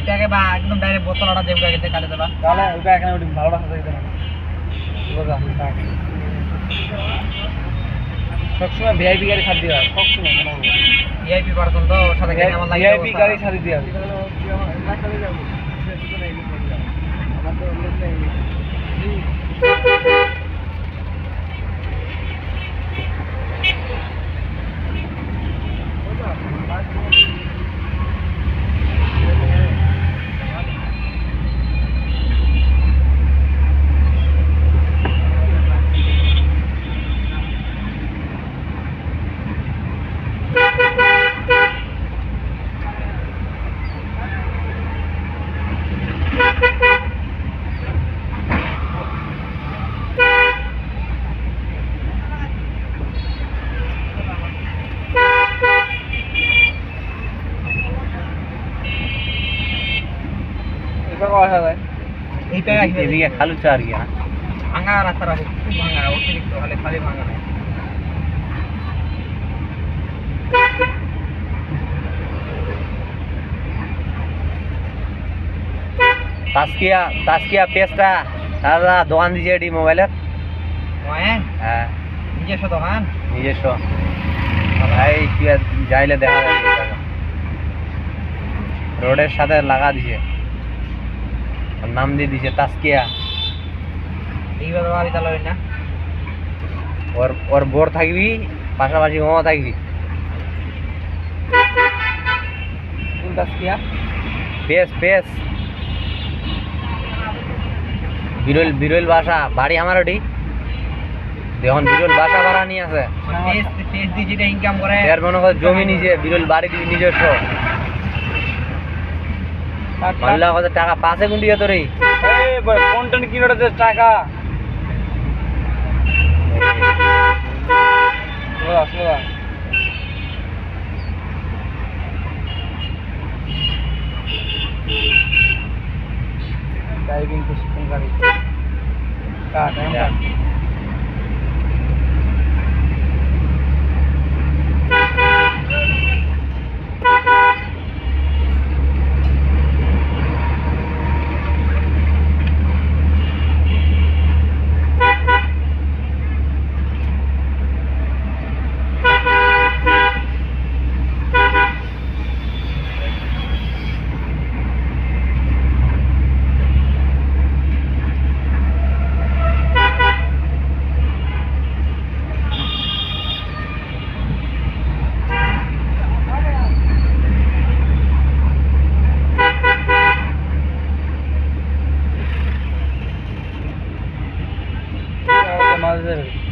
এটাকে বা একদম ডাইরেক্ট বোতলটা যেগুলো আগে কাটে দেবা তাহলে ওটা এখানে ওটি ভালোটা সাজাই দেন বোঝা সবসময় ভিআইপি গাড়ি ছাড় দিও সবসময় মনে হবে ভিআইপি পারতন তো ওর সাথে কেমন লাগে ভিআইপি গাড়ি ছাড় দিও এদিকে খালু চা আর কি ভাঙা রাস্তা রাখো খুব ভাঙা অতিরিক্ত হলে খালি ভাঙা নাই তাস্কিয়া পেস্টটা দাদা দোকান দিয়েছে এটি মোবাইলের হ্যাঁ নিজস্ব দোকান নিজস্ব ভাই কি যাইলে দেখা যায় রোডের সাথে লাগা দিছে নাম দিয়ে দিছে তাস্কিয়া এইভাবে ভাবি তাহলে না ওর বোর থাকবি পাশাপাশি ও থাকবি কোন তাস্কিয়া পেস বিরল বাসা বাড়ি আমার ওটি দেখুন বিরল বাসা ভাড়া নিয়ে আছে পেস দিয়ে যেটা ইনকাম করে এর মনে করে জমি নিজে বিরল বাড়ি দিয়ে নিজস্ব মাল্লা কত টাকা পাশে গুন্ডি তোর এই কন্টেন্ট কিনোটা টাকা ড্রাইভিং প্রশিক্ষণ গাড়ি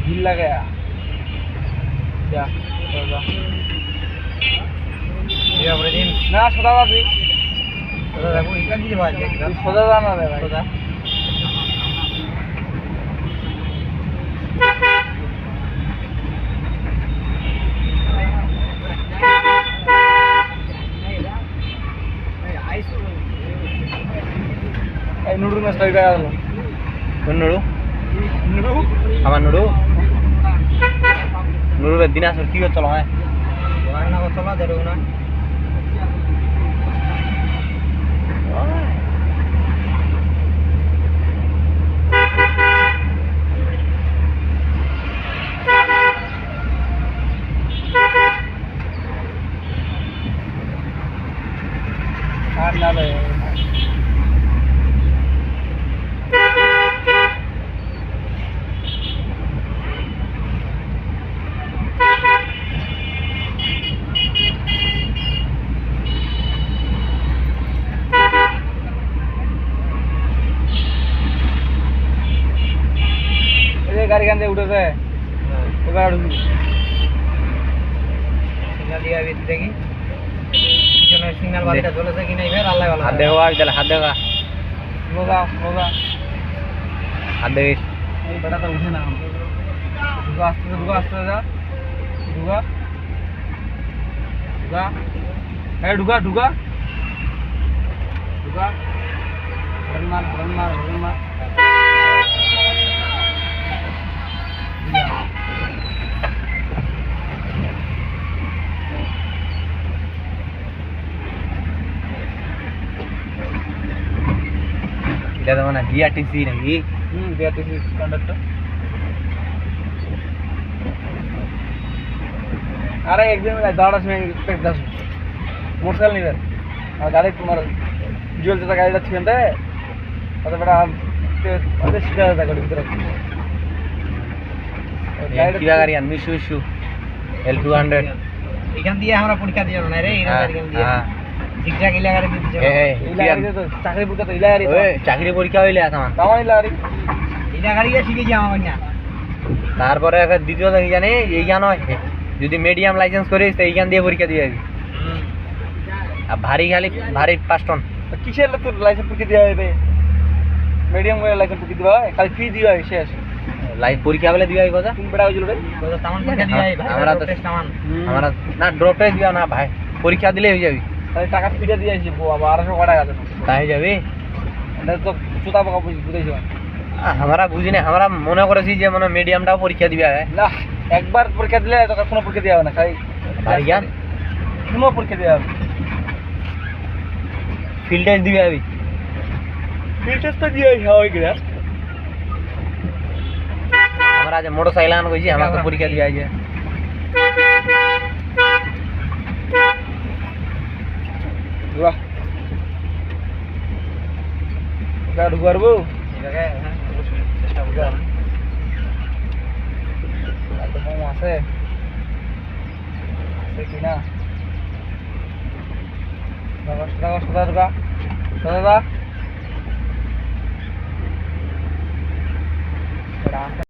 ढील लगाया क्या ये बड़े दिन ना सोदा बाबी तो देखो इधर की बात है किधर सोदा जाना है भाई सोदा এই নুডু না স্টাইল করা হলো কোন নুডু নুডু আমার নুডু নুডু দিনাজপুর কি করতে হয় রান্না করতে না দেরো না আর না রে गाड़ी कान उठेছে এবার সিগন্যাল দিয়ে আবি দেখি পিছনে সিগন্যাল বাতিটা জ্বলেছে কি না এবার আল্লাহ ভালো হাত দেওয়া গেলে হাত দেওয়া মোগা হাত দেখিস এই বড়াটা উঠে না দুগা আস্তে যা দুগা এই দুগা হরন মার পরীক্ষা দেবো না বিআরটিসি নাকি বিআরটিসি কন্ডাক্টর। আরে একদিন 10টার সময় মোটরসাইকেল নিবেন আর গাড়ি তোমার জুয়েল যেটা গাড়িটা ছিলেন দেয় কত বেটা শিখা গাড়ির ভিতরে কিরা গাড়ি আন মিশু মিশু L200 এখান দিয়ে আমরা পরীক্ষা দিয়ে না রে এখান দিয়ে ঠিকঠাক ইলা গাড়ি দিতে তো চাকরি পরীক্ষা তো ইলা গাড়ি চাকরি পরীক্ষা হইলে আমার তামান ইলা গাড়ি শিখেছি আমার না। তারপরে দ্বিতীয় কি জানি এইখান যদি মিডিয়াম লাইসেন্স করিস তো এইখান দিয়ে পরীক্ষা দিয়ে যাবি আর ভারী খালি ভারী 5 টন কিসের তোর লাইসেন্স পরীক্ষা দেওয়া হবে মিডিয়াম লাইসেন্স পরীক্ষা দেওয়া হয় খালি ফি দেওয়া হয় শেষ লাইভ পরীক্ষা বলে দিবাই কথা তুমি বেড়া হইছিল রে তামান পরীক্ষা দিই ভাই আমরা তো তামান আমরা না ড্রপ টেস্ট দিও না ভাই পরীক্ষা দিলে হয়ে যাবি তাই টাকা ফিটা দিয়ে আসি বাবা 1200 টাকা আছে তাই যাবি এটা তো চুতা পাকা বুঝাইছো আমরা বুঝি না আমরা মনে করেছি যে মনে মিডিয়ামটাও পরীক্ষা দিবে না একবার পরীক্ষা দিলে তো কোনো পরীক্ষা দেওয়া হবে না খালি ভাই জ্ঞান কোনো পরীক্ষা দেওয়া হবে ফিল্ড টেস্ট দিবে যাবি ফিল্ড টেস্ট তো দিয়ে হয় গিয়া আমরা আজ মোটরসাইকেল আন কইছি আমাকে পরীক্ষা দিয়ে আইছে বাহ গাড়ি করব এটাকে চেষ্টা করব তো মন আছে কি না দাদা